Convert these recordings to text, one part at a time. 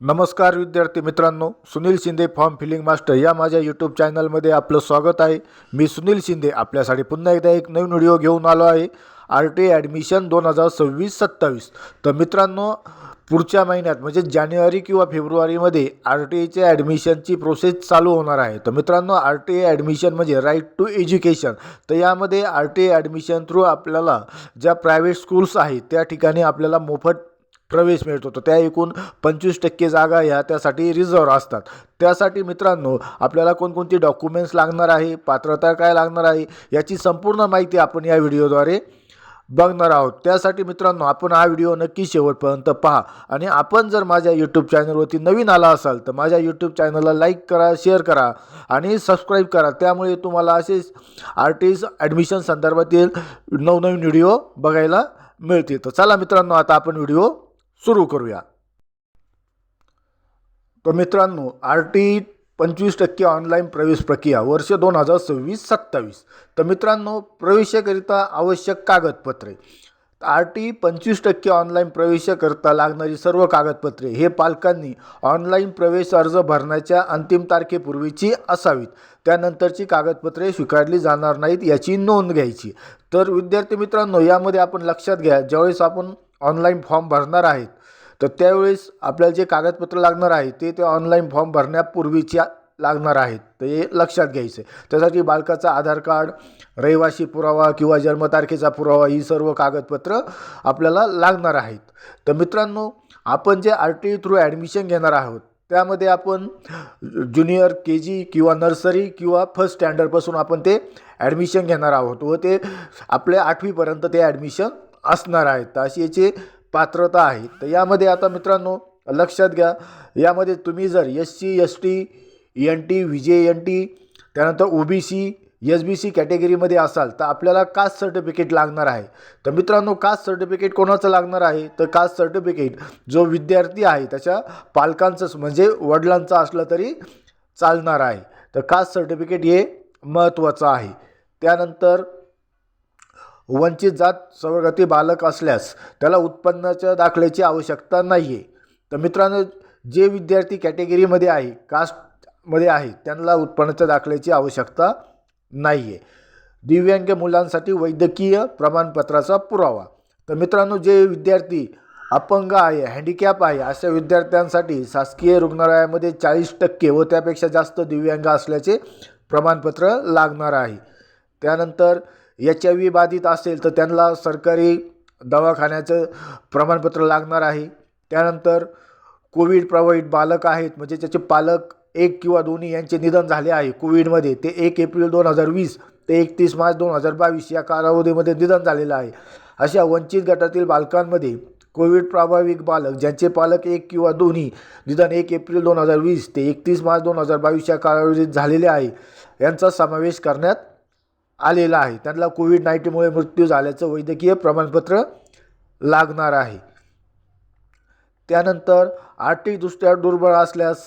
नमस्कार विद्यार्थी मित्रांनो, Sunil Shinde form filling master या माझ्या यूट्यूब चॅनलमध्ये आपलं स्वागत आहे. मी सुनील शिंदे आपल्यासाठी पुन्हा एकदा एक नवीन व्हिडिओ घेऊन आलो आहे. RTI admission 2026-27. तर मित्रांनो, पुढच्या महिन्यात म्हणजे जानेवारी किंवा फेब्रुवारीमध्ये RTIच्या ॲडमिशनची प्रोसेस चालू होणार आहे. तर मित्रांनो, RTI ॲडमिशन म्हणजे राईट टू एज्युकेशन. तर यामध्ये RTI ॲडमिशन थ्रू आपल्याला ज्या प्रायव्हेट स्कूल्स आहेत त्या ठिकाणी आपल्याला मोफत प्रवेश मिळतो. तर त्या एकूण 25% जागा ह्या त्यासाठी रिझर्व असतात. त्यासाठी मित्रांनो, आपल्याला कोणकोणती डॉक्युमेंट्स लागणार आहे, पात्रता काय लागणार आहे, याची संपूर्ण माहिती आपण या व्हिडिओद्वारे बघणार आहोत. त्यासाठी मित्रांनो, आपण हा व्हिडिओ नक्की शेवटपर्यंत पहा. आणि आपण जर माझ्या यूट्यूब चॅनलवरती नवीन आला असाल तर माझ्या यूट्यूब चॅनलला लाईक करा, शेअर करा आणि सबस्क्राईब करा. त्यामुळे तुम्हाला असेच RTI ॲडमिशन संदर्भातील नवनवीन व्हिडिओ बघायला मिळतील. तर चला मित्रांनो, आता आपण व्हिडिओ सुरू करूया. तर मित्रांनो, RTI 25% ऑनलाईन प्रवेश प्रक्रिया वर्ष 2026-27. तर मित्रांनो, प्रवेशाकरिता आवश्यक कागदपत्रे. RTI 25% ऑनलाईन प्रवेशाकरिता लागणारी सर्व कागदपत्रे हे पालकांनी ऑनलाईन प्रवेश अर्ज भरण्याच्या अंतिम तारखेपूर्वीची असावीत. त्यानंतरची कागदपत्रे स्वीकारली जाणार नाहीत याची नोंद घ्यायची. तर विद्यार्थी मित्रांनो, यामध्ये आपण लक्षात घ्या, ज्यावेळेस आपण ऑनलाईन फॉर्म भरणार आहेत तर त्यावेळेस आपल्याला जे कागदपत्र लागणार आहे ते ऑनलाईन फॉर्म भरण्यापूर्वीच्या लागणार आहेत. तर हे लक्षात घ्यायचं आहे. त्यासाठी बालकाचा आधार कार्ड, रहिवासी पुरावा किंवा जन्मतारखेचा पुरावा ही सर्व कागदपत्र आपल्याला लागणार आहेत. तर मित्रांनो, आपण जे RTI थ्रू ॲडमिशन घेणार आहोत त्यामध्ये आपण ज्युनियर KG किंवा नर्सरी किंवा फर्स्ट स्टँडर्डपासून आपण ते ॲडमिशन घेणार आहोत व ते आपल्या 8वीपर्यंत ते ॲडमिशन असणार आहेत. तर अशी याची पात्रता आहे. तर यामध्ये आता मित्रांनो लक्षात घ्या, यामध्ये तुम्ही जर SC ST NT VJNT त्यानंतर OBC SBC कॅटेगरीमध्ये असाल तर आपल्याला कास्ट सर्टिफिकेट लागणार आहे. तर मित्रांनो, कास्ट सर्टिफिकेट कोणाचं लागणार आहे तर कास्ट सर्टिफिकेट जो विद्यार्थी आहे त्याच्या पालकांचंच म्हणजे वडिलांचं असलं तरी चालणार आहे. तर कास्ट सर्टिफिकेट हे महत्त्वाचं आहे. त्यानंतर वंचित जात सवगती बालक असल्यास त्याला उत्पन्नाच्या दाखल्याची आवश्यकता नाही आहे. तर मित्रांनो, जे विद्यार्थी कॅटेगरीमध्ये आहे, कास्टमध्ये आहे, त्यांना उत्पन्नाच्या दाखल्याची आवश्यकता नाही आहे. दिव्यांग मुलांसाठी वैद्यकीय प्रमाणपत्राचा पुरावा. तर मित्रांनो, जे विद्यार्थी अपंग आहे, हँडिकॅप आहे, अशा विद्यार्थ्यांसाठी शासकीय रुग्णालयामध्ये 40% व त्यापेक्षा जास्त दिव्यांग असल्याचे प्रमाणपत्र लागणार आहे. त्यानंतर HIV बाधित असेल तर त्यांना सरकारी दवाखान्याचं प्रमाणपत्र लागणार आहे. त्यानंतर कोविड प्रभावित बालक आहेत म्हणजे त्याचे पालक एक किंवा दोन्ही यांचे निधन झाले आहे कोविडमध्ये, ते 1 एप्रिल 2020 ते 31 मार्च 2022 या कालावधीमध्ये निधन झालेलं आहे. अशा वंचित गटातील बालकांमध्ये कोविड प्रभावित बालक ज्यांचे पालक एक किंवा दोन्ही निधन 1 एप्रिल 2020 ते 31 मार्च 2022 या कालावधीत झालेले आहे यांचा समावेश करण्यात आलेला आहे. त्यांना COVID-19मुळे मृत्यू झाल्याचं वैद्यकीय प्रमाणपत्र लागणार आहे. त्यानंतर आर्थिक दृष्ट्या दुर्बल असल्यास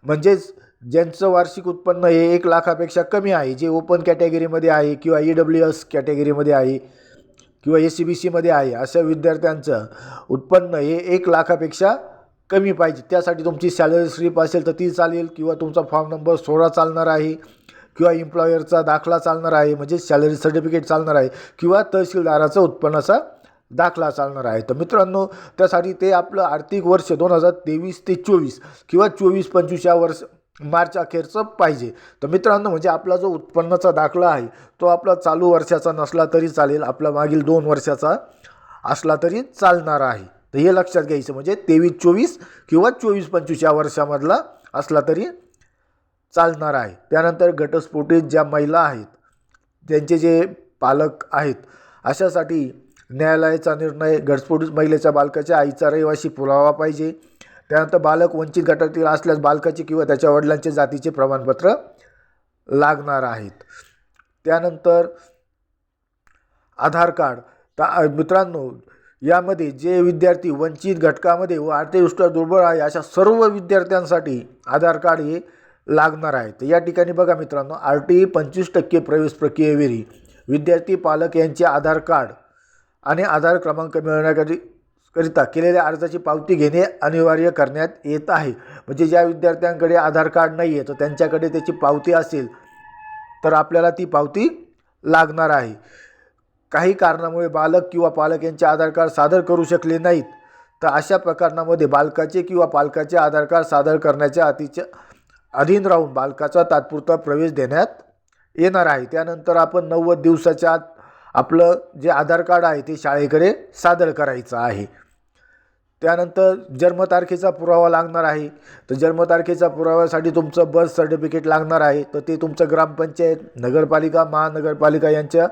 म्हणजेच ज्यांचं वार्षिक उत्पन्न हे 1 लाखापेक्षा कमी आहे, जे ओपन कॅटेगरीमध्ये आहे किंवा EWS कॅटेगरीमध्ये आहे किंवा SCBCमध्ये आहे, अशा विद्यार्थ्यांचं उत्पन्न हे 1 लाखापेक्षा कमी पाहिजे. त्यासाठी तुमची सॅलरी स्लिप असेल तर ती चालेल किंवा तुमचा फॉर्म नंबर 16 चालणार आहे किंवा एम्प्लॉयरचा दाखला चालणार आहे म्हणजे सॅलरी सर्टिफिकेट चालणार आहे किंवा तहसीलदाराचा उत्पन्नाचा दाखला चालणार आहे. तर मित्रांनो, त्यासाठी ते आपलं आर्थिक वर्ष 2023 ते 24 किंवा 24-25 या वर्ष मार्च अखेरचं पाहिजे. तर मित्रांनो, म्हणजे आपला जो उत्पन्नाचा दाखला आहे तो आपला चालू वर्षाचा नसला तरी चालेल, आपला मागील 2 वर्षाचा असला तरी चालणार आहे. तर हे लक्षात घ्यायचं, म्हणजे 23-24 किंवा 24-25 या वर्षामधला असला तरी चालणार आहे. त्यानंतर घटस्फोटित ज्या महिला आहेत त्यांचे जे पालक आहेत अशासाठी न्यायालयाचा निर्णय, घटस्फोटित महिलेच्या बालकाच्या आईचा रहिवासी पुरावा पाहिजे. त्यानंतर बालक वंचित गटातील असल्यास बालकाचे किंवा त्याच्या वडिलांचे जातीचे प्रमाणपत्र लागणार आहेत. त्यानंतर आधार कार्ड. तर मित्रांनो, यामध्ये जे विद्यार्थी वंचित घटकामध्ये व आर्थिकदृष्ट्या दुर्बळ आहे अशा सर्व विद्यार्थ्यांसाठी आधार कार्ड हे लागणार आहे. तर या ठिकाणी बघा मित्रांनो, RTI 25% प्रवेश प्रक्रियेवेळी विद्यार्थी पालक यांचे आधार कार्ड आणि आधार क्रमांक मिळवण्यासाठी करिता केलेल्या अर्जाची पावती घेणे अनिवार्य करण्यात येत आहे. म्हणजे ज्या विद्यार्थ्यांकडे आधार कार्ड नाही आहे तर त्यांच्याकडे त्याची पावती असेल तर आपल्याला ती पावती लागणार आहे. काही कारणामुळे बालक किंवा पालक यांचे आधार कार्ड सादर करू शकले नाहीत तर अशा प्रकरणामध्ये बालकाचे किंवा पालकाचे आधार कार्ड सादर करण्याच्या अटीच्या अधीन राहून बालकाचा तात्पुरता प्रवेश देण्यात येणार आहे. त्यानंतर आपण 90 दिवसाच्या आत आपलं जे आधार कार्ड आहे ते शाळेकडे सादर करायचं आहे. त्यानंतर जन्मतारखेचा पुरावा लागणार आहे. तर जन्मतारखेच्या पुराव्यासाठी तुमचं बर्थ सर्टिफिकेट लागणार आहे. तर ते तुमचं ग्रामपंचायत, नगरपालिका, महानगरपालिका यांच्या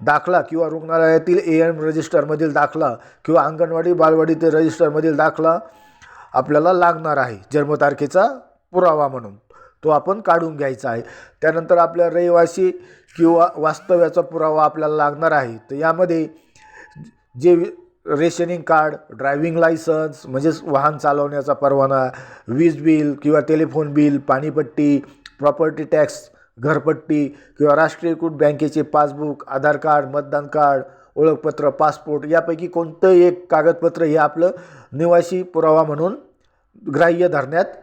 दाखला किंवा रुग्णालयातील AM रजिस्टरमधील दाखला किंवा अंगणवाडी बालवाडीतील रजिस्टरमधील दाखला आपल्याला लागणार आहे जन्मतारखेचा पुरावा म्हणून. तो आपण काढून घ्यायचा आहे. त्यानंतर आपल्या रहिवासी किंवा वास्तव्याचा पुरावा आपल्याला लागणार आहे. तर यामध्ये जे रेशनिंग कार्ड, ड्रायव्हिंग लायसन्स म्हणजेच वाहन चालवण्याचा परवाना, वीज बिल किंवा टेलिफोन बिल, पाणीपट्टी, प्रॉपर्टी टॅक्स, घरपट्टी किंवा राष्ट्रीयकृत बँकेचे पासबुक, आधार कार्ड, मतदान कार्ड, ओळखपत्र, पासपोर्ट यापैकी कोणतंही एक कागदपत्र हे आपलं निवासी पुरावा म्हणून ग्राह्य धरण्यात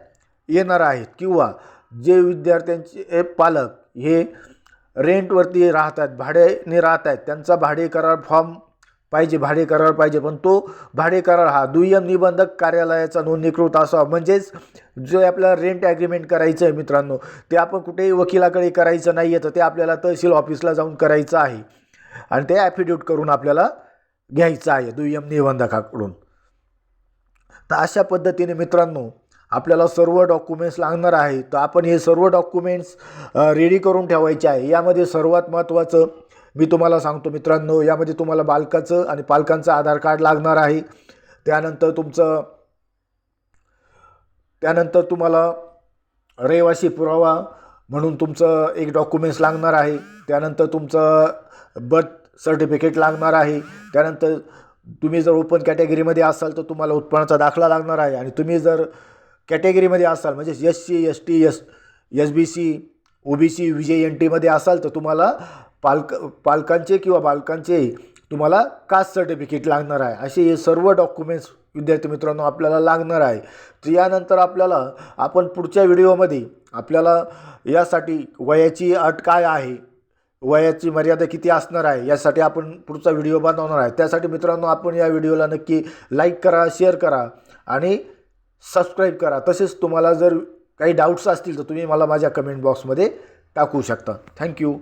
येणार आहेत. किंवा जे विद्यार्थ्यांचे पालक हे रेंटवरती राहतात, भाड्याने राहत आहेत, त्यांचा भाडे करार फॉर्म पाहिजे, भाडे करार पाहिजे. पण तो भाडे करार हा दुय्यम निबंधक कार्यालयाचा नोंदणीकृत असावा. म्हणजेच जे आपल्याला रेंट ॲग्रीमेंट करायचं आहे मित्रांनो ते आपण कुठेही वकिलाकडे करायचं नाही आहे तर ते आपल्याला तहसील ऑफिसला जाऊन करायचं आहे आणि ते ॲफिडेविट करून आपल्याला घ्यायचं आहे दुय्यम निबंधकाकडून. तर अशा पद्धतीने मित्रांनो आपल्याला सर्व डॉक्युमेंट्स लागणार आहे. तर आपण हे सर्व डॉक्युमेंट्स रेडी करून ठेवायचे आहे. यामध्ये सर्वात महत्त्वाचं मी तुम्हाला सांगतो मित्रांनो, यामध्ये तुम्हाला बालकाचं आणि पालकांचं आधार कार्ड लागणार आहे. त्यानंतर तुम्हाला रहिवासी पुरावा म्हणून तुमचं एक डॉक्युमेंट्स लागणार आहे. त्यानंतर तुमचं बर्थ सर्टिफिकेट लागणार आहे. त्यानंतर तुम्ही जर ओपन कॅटेगरीमध्ये असाल तर तुम्हाला उत्पन्नाचा दाखला लागणार आहे. आणि तुम्ही जर कॅटेगरीमध्ये असाल म्हणजे SC, ST, SBC, OBC, VJNTमध्ये असाल तर तुम्हाला पालकांचे किंवा बालकांचे तुम्हाला कास्ट सर्टिफिकेट लागणार आहे. असे हे सर्व डॉक्युमेंट्स विद्यार्थी मित्रांनो आपल्याला लागणार आहे. तर यानंतर आपण पुढच्या व्हिडिओमध्ये आपल्याला यासाठी वयाची अट काय आहे, वयाची मर्यादा किती असणार आहे यासाठी आपण पुढचा व्हिडिओ बनवणार आहे. त्यासाठी मित्रांनो आपण या व्हिडिओला नक्की लाईक करा, शेअर करा आणि सबस्क्राईब करा. तसेच तुम्हाला जर काही डाऊट्स असतील तर तुम्ही मला माझ्या कमेंट बॉक्समध्ये टाकू शकता. थँक्यू.